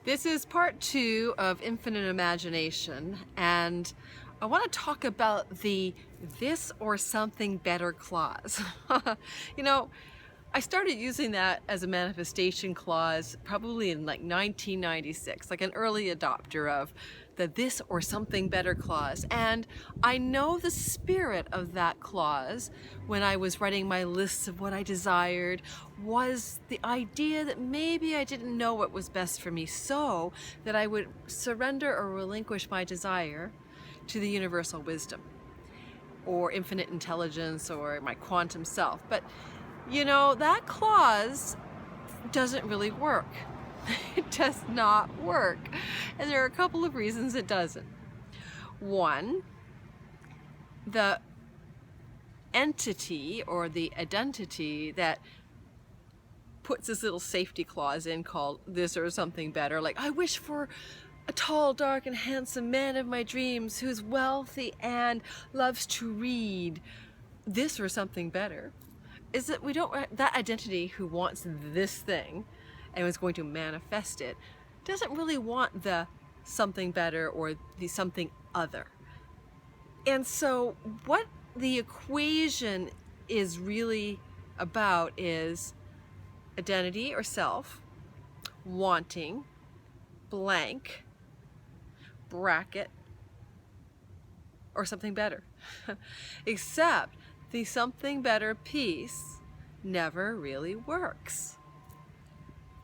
This is part 2 of Infinite Imagination, and I want to talk about the this or something better clause. You know, I started using that as a manifestation clause probably in like 1996, like an early adopter of the this or something better clause. And I know the spirit of that clause when I was writing my lists of what I desired was the idea that maybe I didn't know what was best for me, so that I would surrender or relinquish my desire to the universal wisdom or infinite intelligence or my quantum self. But you know, that clause doesn't really work. It does not work. And there are a couple of reasons it doesn't. One, the entity or the identity that puts this little safety clause in called this or something better, like I wish for a tall, dark, and handsome man of my dreams who's wealthy and loves to read, this or something better, is that we don't, that identity who wants this thing and is going to manifest it doesn't really want the something better or the something other. And so what the equation is really about is identity or self wanting blank bracket or something better. Except the something better piece never really works.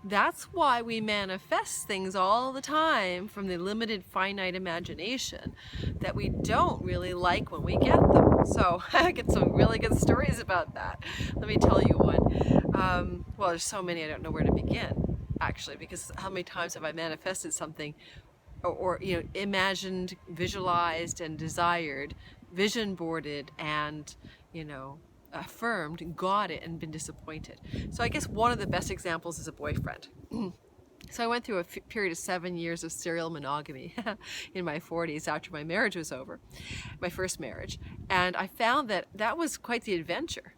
That's why we manifest things all the time from the limited finite imagination that we don't really like when we get them. So I get some really good stories about that. Let me tell you one. Well, there's so many I don't know where to begin, actually, because how many times have I manifested something or you know, imagined, visualized, and desired, vision boarded, and you know, affirmed, got it, and been disappointed. So I guess one of the best examples is a boyfriend. So I went through a period of 7 years of serial monogamy in my 40s after my marriage was over, my first marriage, and I found that that was quite the adventure.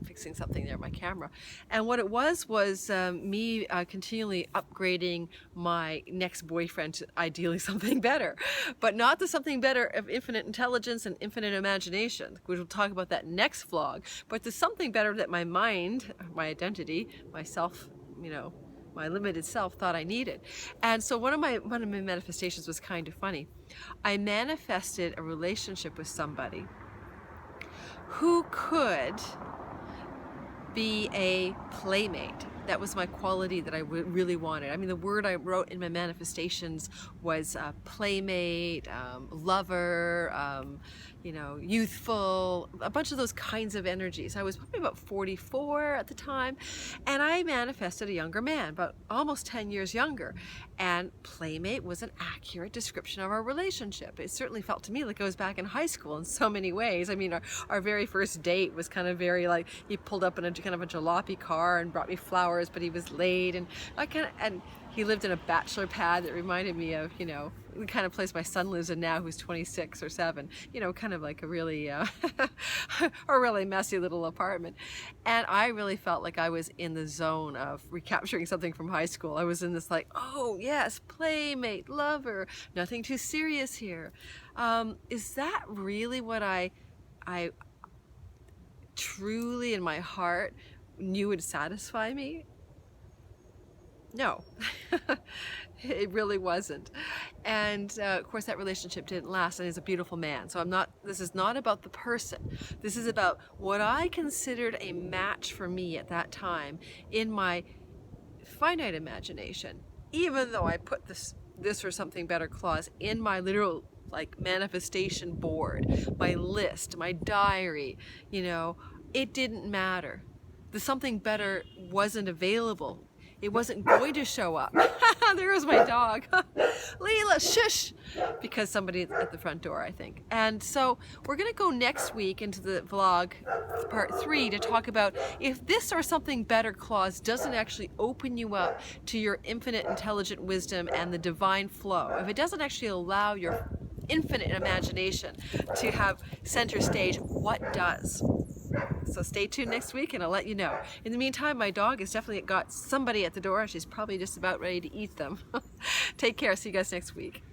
Fixing something there, my camera. And what it was me continually upgrading my next boyfriend to ideally something better, but not the something better of infinite intelligence and infinite imagination, which we'll talk about that next vlog, but the something better that my mind, my identity, myself, you know, my limited self thought I needed. And so one of my manifestations was kind of funny. I manifested a relationship with somebody who could be a playmate. That was my quality that I really wanted. I mean, the word I wrote in my manifestations was playmate, lover, you know, youthful, a bunch of those kinds of energies. I was probably about 44 at the time, and I manifested a younger man, about almost 10 years younger. And playmate was an accurate description of our relationship. It certainly felt to me like I was back in high school in so many ways. I mean, our very first date was kind of very like, he pulled up in a kind of a jalopy car and brought me flowers, but he was late, and and he lived in a bachelor pad that reminded me of, you know, the kind of place my son lives in now, who's 26 or 7, you know, kind of like a really a really messy little apartment. And I really felt like I was in the zone of recapturing something from high school. I was in this like, oh yes, playmate, lover, nothing too serious here. Is that really what I truly in my heart knew would satisfy me? No, it really wasn't. And of course that relationship didn't last, and he's a beautiful man. So this is not about the person. This is about what I considered a match for me at that time in my finite imagination, even though I put this or something better clause in my literal like manifestation board, my list, my diary, you know, it didn't matter. The something better wasn't available. It wasn't going to show up. There was my dog. Leela, shush! Because somebody at the front door, I think. And so we're going to go next week into the vlog, part 3, to talk about if this or something better clause doesn't actually open you up to your infinite intelligent wisdom and the divine flow. If it doesn't actually allow your infinite imagination to have center stage, what does? So stay tuned next week and I'll let you know. In the meantime, my dog has definitely got somebody at the door. She's probably just about ready to eat them. Take care. See you guys next week.